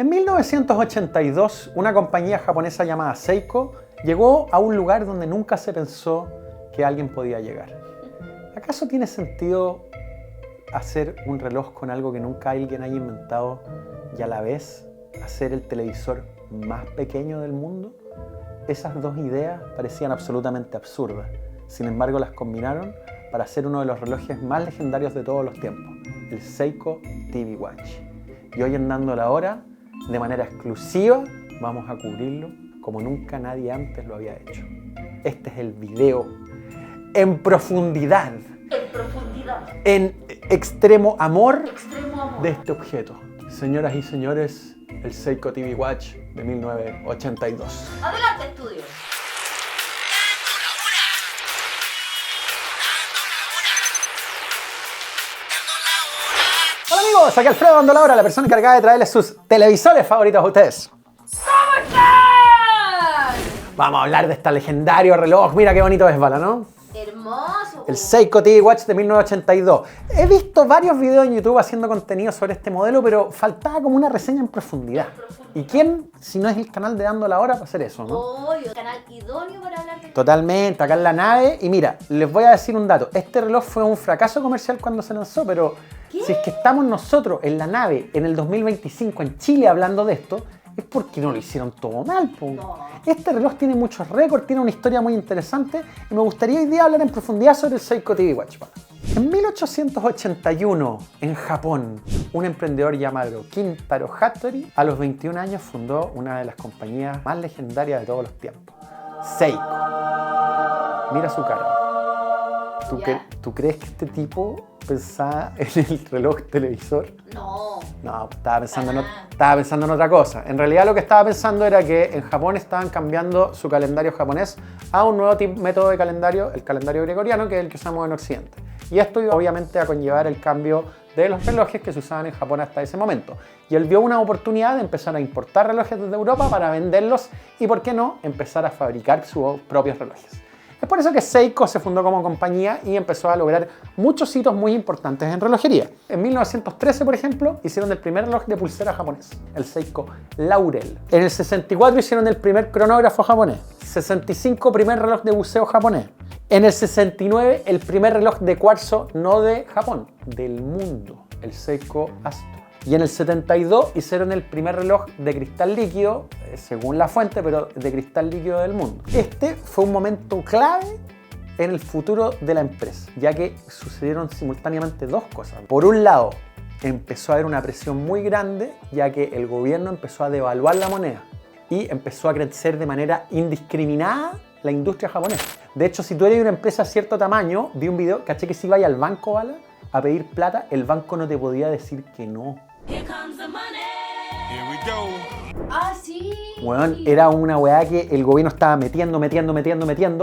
En 1982, una compañía japonesa llamada Seiko llegó a un lugar donde nunca se pensó que alguien podía llegar. ¿Acaso tiene sentido hacer un reloj con algo que nunca alguien haya inventado y a la vez hacer el televisor más pequeño del mundo? Esas dos ideas parecían absolutamente absurdas. Sin embargo, las combinaron para hacer uno de los relojes más legendarios de todos los tiempos, el Seiko TV Watch. Y hoy en Dando la Hora, de manera exclusiva, vamos a cubrirlo como nunca nadie antes lo había hecho. Este es el video en profundidad, en extremo amor de este objeto. Señoras y señores, el Seiko TV Watch de 1982. Adelante, estudio. Hola amigos, aquí Alfredo Dando la Hora, la persona encargada de traerles sus televisores favoritos a ustedes. ¿Cómo están? Vamos a hablar de este legendario reloj. Mira qué bonito es, Bala, ¿no? Hermoso. El Seiko TV Watch de 1982. He visto varios videos en YouTube haciendo contenido sobre este modelo, pero faltaba como una reseña en profundidad. ¿Y quién, si no es el canal de Dando la Hora, para hacer eso, no? Obvio, canal idóneo para hablar de... Totalmente, acá en la nave. Y mira, les voy a decir un dato. Este reloj fue un fracaso comercial cuando se lanzó, pero si es que estamos nosotros en la nave en el 2025 en Chile hablando de esto, es porque no lo hicieron todo mal, po. No. Este reloj tiene muchos récords, tiene una historia muy interesante y me gustaría hoy día hablar en profundidad sobre el Seiko TV Watch. En 1881, en Japón, un emprendedor llamado Kintaro Hattori, a los 21 años fundó una de las compañías más legendarias de todos los tiempos, Seiko. Mira su cara. ¿Tú crees que este tipo pensaba en el reloj televisor? No. No, estaba pensando en otra cosa. En realidad lo que estaba pensando era que en Japón estaban cambiando su calendario japonés a un nuevo método de calendario, el calendario gregoriano, que es el que usamos en Occidente. Y esto iba obviamente a conllevar el cambio de los relojes que se usaban en Japón hasta ese momento. Y él vio una oportunidad de empezar a importar relojes desde Europa para venderlos y, ¿por qué no?, empezar a fabricar sus propios relojes. Es por eso que Seiko se fundó como compañía y empezó a lograr muchos hitos muy importantes en relojería. En 1913, por ejemplo, hicieron el primer reloj de pulsera japonés, el Seiko Laurel. En el 64 hicieron el primer cronógrafo japonés. 65, primer reloj de buceo japonés. En el 69, el primer reloj de cuarzo no de Japón, del mundo, el Seiko Astro. Y en el 72 hicieron el primer reloj de cristal líquido, según la fuente, pero de cristal líquido del mundo. Este fue un momento clave en el futuro de la empresa, ya que sucedieron simultáneamente dos cosas. Por un lado, empezó a haber una presión muy grande, ya que el gobierno empezó a devaluar la moneda y empezó a crecer de manera indiscriminada la industria japonesa. De hecho, si tú eres una empresa de cierto tamaño, vi un video, caché que si ibas al banco, ¿vale?, a pedir plata, el banco no te podía decir que no. Here comes the money. Here we go. Ah, sí. Bueno, era una weá que el gobierno estaba metiendo,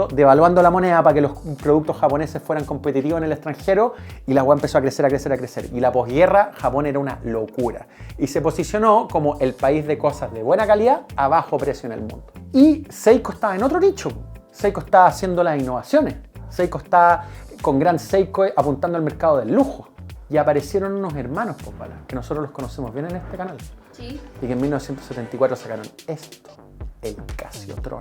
devaluando la moneda para que los productos japoneses fueran competitivos en el extranjero y la weá empezó a crecer. Y la posguerra, Japón era una locura. Y se posicionó como el país de cosas de buena calidad a bajo precio en el mundo. Y Seiko estaba en otro nicho. Seiko estaba haciendo las innovaciones. Seiko estaba con Gran Seiko apuntando al mercado del lujo. Y aparecieron unos hermanos, pues, ¿vale?, que nosotros los conocemos bien en este canal. Sí. Y que en 1974 sacaron esto, el Casiotron.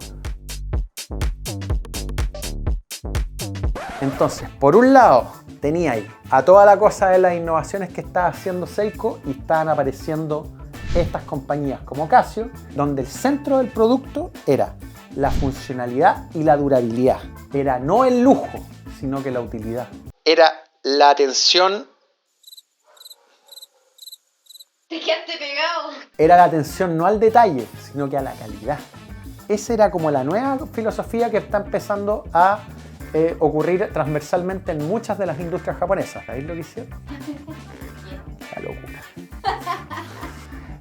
Entonces, por un lado, tenía ahí a toda la cosa de las innovaciones que estaba haciendo Seiko y estaban apareciendo estas compañías como Casio, donde el centro del producto era la funcionalidad y la durabilidad. Era no el lujo, sino que la utilidad. Era la atención. Te quedaste pegado. Era la atención no al detalle, sino que a la calidad. Esa era como la nueva filosofía que está empezando a ocurrir transversalmente en muchas de las industrias japonesas. ¿Sabéis lo que hicieron? La locura.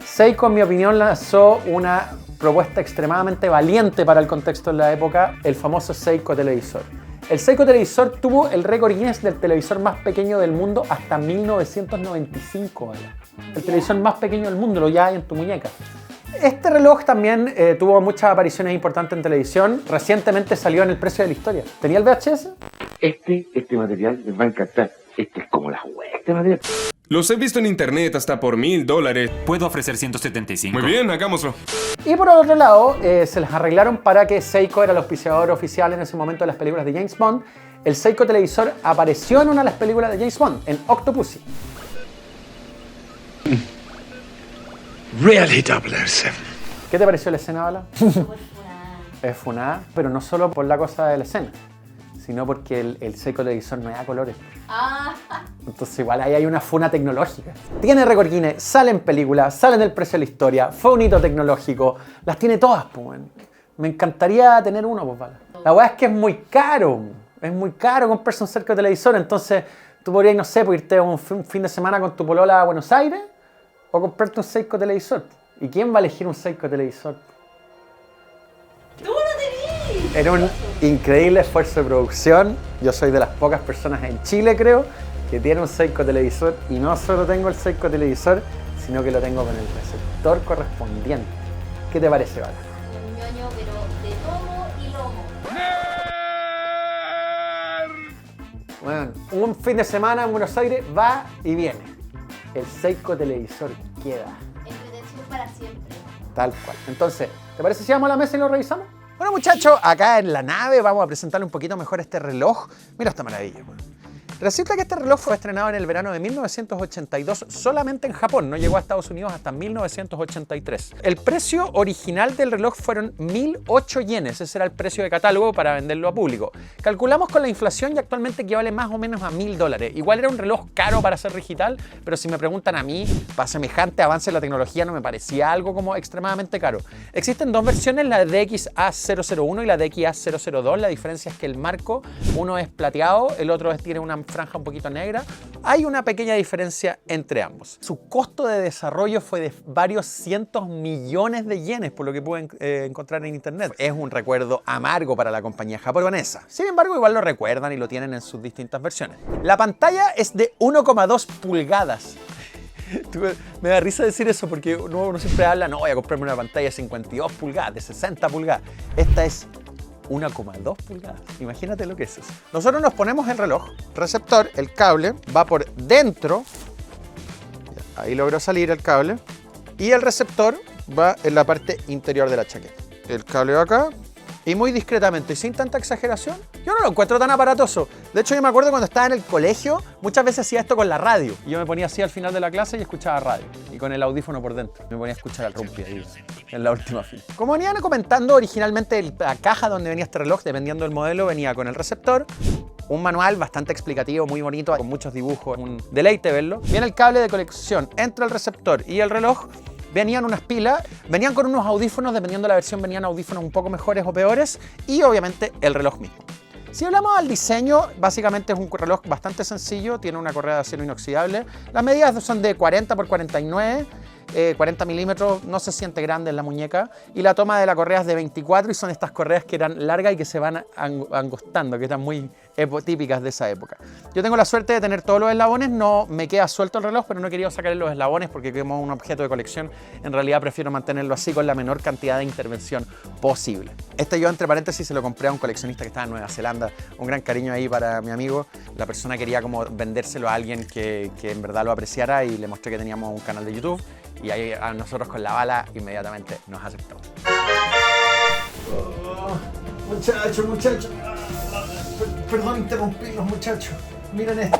Seiko, en mi opinión, lanzó una propuesta extremadamente valiente para el contexto de la época, el famoso Seiko televisor. El Seiko televisor tuvo el récord Guinness del televisor más pequeño del mundo hasta 1995. ¿Vale? El televisor más pequeño del mundo, lo llevas en tu muñeca. Este reloj también tuvo muchas apariciones importantes en televisión. Recientemente salió en El precio de la historia. ¿Tenía el VHS? Este material les va a encantar. Este es como la hueá, este material. Los he visto en internet hasta por $1000. Puedo ofrecer 175. Muy bien, hagámoslo. Y por otro lado, se les arreglaron para que Seiko era el auspiciador oficial en ese momento de las películas de James Bond. El Seiko televisor apareció en una de las películas de James Bond, en Octopussy. Really 007. ¿Qué te pareció la escena, Bala? Súper funada. Es funada, pero no solo por la cosa de la escena, sino porque el Seiko televisor no da colores. Ah, Entonces igual ahí hay una funa tecnológica. Tiene récord Guinness, sale en películas, sale en el precio de la historia, fue un hito tecnológico, las tiene todas, pues. Bueno. Me encantaría tener uno, pues, Bala. La verdad es que es muy caro comprarse un Seiko televisor, entonces tú podrías, no sé, pues, irte un fin de semana con tu polola a Buenos Aires o comprarte un Seiko televisor. ¿Y quién va a elegir un Seiko televisor? tú no te vi. Era un increíble esfuerzo de producción. Yo soy de las pocas personas en Chile, creo, que tiene un Seiko televisor. Y no solo tengo el Seiko televisor, sino que lo tengo con el receptor correspondiente. ¿Qué te parece, Bala? Un ñoño, pero de tomo y lomo. Bueno, un fin de semana en Buenos Aires va y viene. El Seiko televisor queda. Entretención para siempre. Tal cual. Entonces, ¿te parece si vamos a la mesa y lo revisamos? Bueno, muchachos, acá en la nave vamos a presentarle un poquito mejor este reloj. Mira esta maravilla. Resulta que este reloj fue estrenado en el verano de 1982 solamente en Japón, no llegó a Estados Unidos hasta 1983. El precio original del reloj fueron 1.008 yenes, ese era el precio de catálogo para venderlo a público. Calculamos con la inflación y actualmente equivale más o menos a $1.000. Igual era un reloj caro para ser digital, pero si me preguntan a mí, para semejante avance en la tecnología no me parecía algo como extremadamente caro. Existen dos versiones, la DXA001 y la DXA002, la diferencia es que el marco, uno es plateado, el otro tiene una franja un poquito negra. Hay una pequeña diferencia entre ambos. Su costo de desarrollo fue de varios cientos millones de yenes, por lo que pueden encontrar en internet. Es un recuerdo amargo para la compañía japonesa. Sin embargo, igual lo recuerdan y lo tienen en sus distintas versiones. La pantalla es de 1,2 pulgadas. Me da risa decir eso porque uno siempre habla, no, voy a comprarme una pantalla de 52 pulgadas, de 60 pulgadas. Esta es 1,2 pulgadas. Imagínate lo que es eso. Nosotros nos ponemos el reloj, receptor, el cable va por dentro. Ahí logró salir el cable. Y el receptor va en la parte interior de la chaqueta. El cable va acá. Y muy discretamente y sin tanta exageración, yo no lo encuentro tan aparatoso. De hecho, yo me acuerdo cuando estaba en el colegio, muchas veces hacía esto con la radio. Y yo me ponía así al final de la clase y escuchaba radio. Y con el audífono por dentro. Me ponía a escuchar al Rumpi ahí, en la última fila. Como venían comentando, originalmente la caja donde venía este reloj, dependiendo del modelo, venía con el receptor, un manual bastante explicativo, muy bonito, con muchos dibujos, un deleite verlo. Viene el cable de conexión entre el receptor y el reloj. Venían unas pilas, venían con unos audífonos, dependiendo de la versión venían audífonos un poco mejores o peores, y obviamente el reloj mismo. Si hablamos del diseño, básicamente es un reloj bastante sencillo, tiene una correa de acero inoxidable. Las medidas son de 40 por 49, 40 milímetros, no se siente grande en la muñeca, y la toma de la correa es de 24 y son estas correas que eran largas y que se van angostando, que están muy típicas de esa época. Yo tengo la suerte de tener todos los eslabones, no me queda suelto el reloj, pero no he querido sacar los eslabones porque como un objeto de colección, en realidad prefiero mantenerlo así con la menor cantidad de intervención posible. Este yo, entre paréntesis, se lo compré a un coleccionista que estaba en Nueva Zelanda, un gran cariño ahí para mi amigo. La persona quería como vendérselo a alguien que en verdad lo apreciara y le mostré que teníamos un canal de YouTube y ahí a nosotros con la bala inmediatamente nos aceptó. Muchachos, perdón interrumpirlos, muchachos. Miren esto.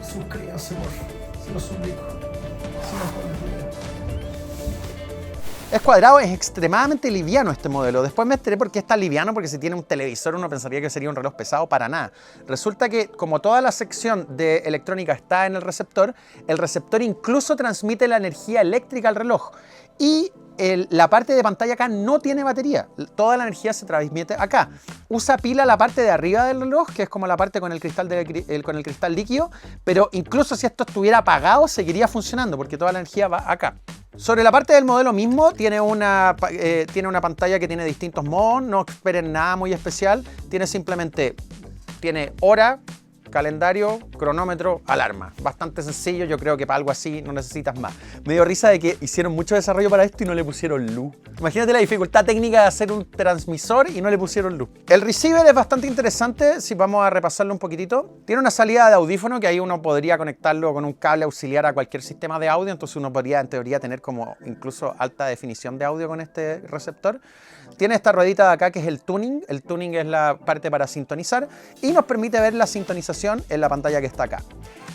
Suscríbanse, por favor. Se los suplico. Es cuadrado, es extremadamente liviano este modelo. Después me enteré por qué es tan liviano, porque si tiene un televisor uno pensaría que sería un reloj pesado, para nada. Resulta que como toda la sección de electrónica está en el receptor incluso transmite la energía eléctrica al reloj. Y la parte de pantalla acá no tiene batería, toda la energía se transmite acá. Usa pila la parte de arriba del reloj, que es como la parte con el cristal, con el cristal líquido, pero incluso si esto estuviera apagado seguiría funcionando porque toda la energía va acá. Sobre la parte del modelo mismo, tiene una pantalla que tiene distintos modos, no esperen nada muy especial, tiene hora, calendario, cronómetro, alarma. Bastante sencillo, yo creo que para algo así no necesitas más. Me dio risa de que hicieron mucho desarrollo para esto y no le pusieron luz. Imagínate la dificultad técnica de hacer un transmisor y no le pusieron luz. El receiver es bastante interesante, si vamos a repasarlo un poquitito. Tiene una salida de audífono que ahí uno podría conectarlo con un cable auxiliar a cualquier sistema de audio, entonces uno podría en teoría tener como incluso alta definición de audio con este receptor. Tiene esta ruedita de acá que es el tuning. El tuning es la parte para sintonizar y nos permite ver la sintonización en la pantalla que está acá.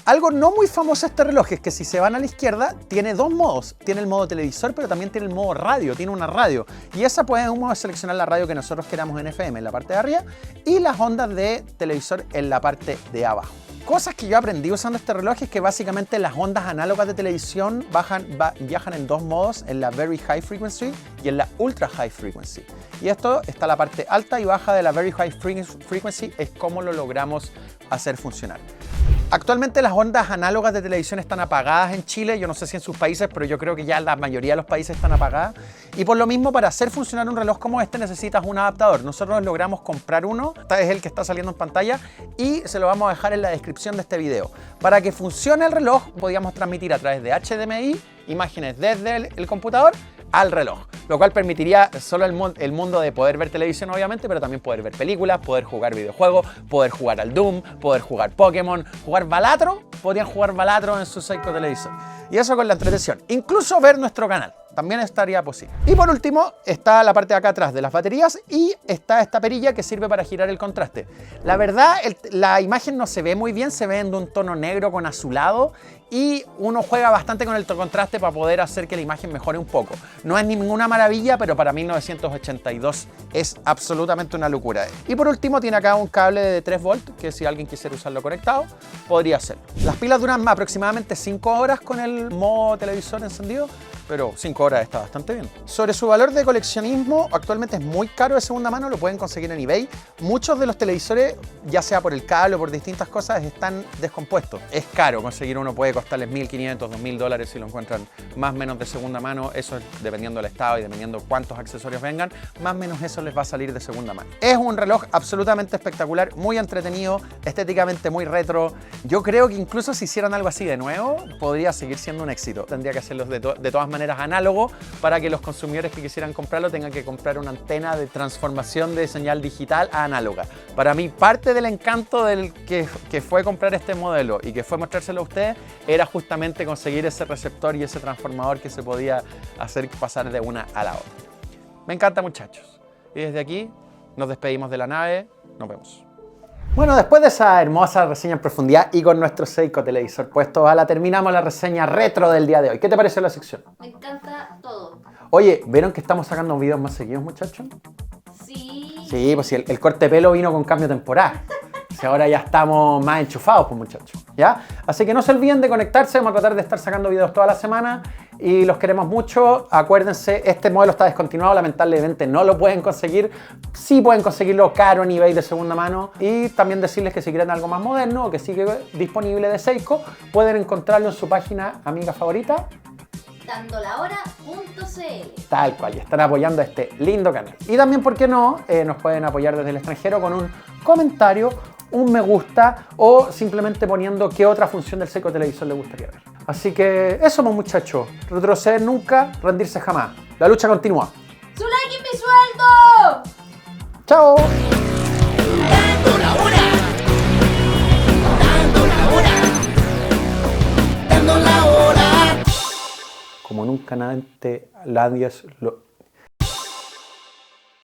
Algo no muy famoso de este reloj es que si se van a la izquierda tiene dos modos. Tiene el modo televisor, pero también tiene el modo radio, tiene una radio. Y esa podemos seleccionar la radio que nosotros queramos en FM en la parte de arriba y las ondas de televisor en la parte de abajo. Cosas que yo aprendí usando este reloj es que básicamente las ondas análogas de televisión viajan en dos modos, en la Very High Frequency y en la Ultra High Frequency. Y esto está la parte alta y baja de la Very High Frequency, es como lo logramos hacer funcionar. Actualmente las ondas análogas de televisión están apagadas en Chile, yo no sé si en sus países, pero yo creo que ya la mayoría de los países están apagadas. Y por lo mismo, para hacer funcionar un reloj como este necesitas un adaptador. Nosotros logramos comprar uno, este es el que está saliendo en pantalla y se lo vamos a dejar en la descripción de este video. Para que funcione el reloj podíamos transmitir a través de HDMI imágenes desde el computador al reloj, lo cual permitiría solo el mundo de poder ver televisión obviamente, pero también poder ver películas, poder jugar videojuegos, poder jugar al Doom, poder jugar Pokémon, jugar Balatro, podrían jugar Balatro en su Seiko televisor. Y eso con la entretención, incluso ver nuestro canal, también estaría posible. Y por último está la parte de acá atrás de las baterías y está esta perilla que sirve para girar el contraste. La verdad, la imagen no se ve muy bien, se ve en un tono negro con azulado y uno juega bastante con el contraste para poder hacer que la imagen mejore un poco. No es ninguna maravilla, pero para 1982 es absolutamente una locura. Y por último tiene acá un cable de 3 volts que si alguien quisiera usarlo conectado, podría hacerlo. Las pilas duran aproximadamente 5 horas con el modo televisor encendido, pero 5 horas está bastante bien. Sobre su valor de coleccionismo, actualmente es muy caro de segunda mano, lo pueden conseguir en eBay. Muchos de los televisores, ya sea por el cable o por distintas cosas, están descompuestos. Es caro conseguir uno, puede costarles $1.500, $2.000 si lo encuentran más o menos de segunda mano. Eso es dependiendo del estado y dependiendo cuántos accesorios vengan, más o menos eso les va a salir de segunda mano. Es un reloj absolutamente espectacular, muy entretenido, estéticamente muy retro. Yo creo que incluso si hicieran algo así de nuevo, podría seguir siendo un éxito. Tendría que hacerlos de todas maneras análogo para que los consumidores que quisieran comprarlo tengan que comprar una antena de transformación de señal digital a análoga. Para mí, parte del encanto del que fue comprar este modelo y que fue mostrárselo a ustedes era justamente conseguir ese receptor y ese transformador que se podía hacer pasar de una a la otra. Me encanta, muchachos. Y desde aquí nos despedimos de la nave. Nos vemos. Bueno, después de esa hermosa reseña en profundidad y con nuestro Seiko televisor puesto, terminamos la reseña retro del día de hoy. ¿Qué te pareció la sección? Me encanta todo. Oye, ¿vieron que estamos sacando videos más seguidos, muchachos? Sí. Sí, pues sí, el corte de pelo vino con cambio temporal. Si ahora ya estamos más enchufados, pues muchachos, ¿ya? Así que no se olviden de conectarse, vamos a tratar de estar sacando videos toda la semana y los queremos mucho. Acuérdense, este modelo está descontinuado, lamentablemente no lo pueden conseguir. Sí pueden conseguirlo caro en eBay de segunda mano. Y también decirles que si quieren algo más moderno o que sigue disponible de Seiko, pueden encontrarlo en su página amiga favorita, dandolahora.cl. Tal cual, y están apoyando a este lindo canal. Y también, ¿por qué no? Nos pueden apoyar desde el extranjero con un comentario, un me gusta o simplemente poniendo qué otra función del Seiko televisor les gustaría ver. Así que eso, pues, muchachos. Retroceder nunca, rendirse jamás. La lucha continúa. ¡Su like y mi sueldo! ¡Chao! Dando la hora. Dando la hora. Dando la hora. Como nunca antes, nadie lo...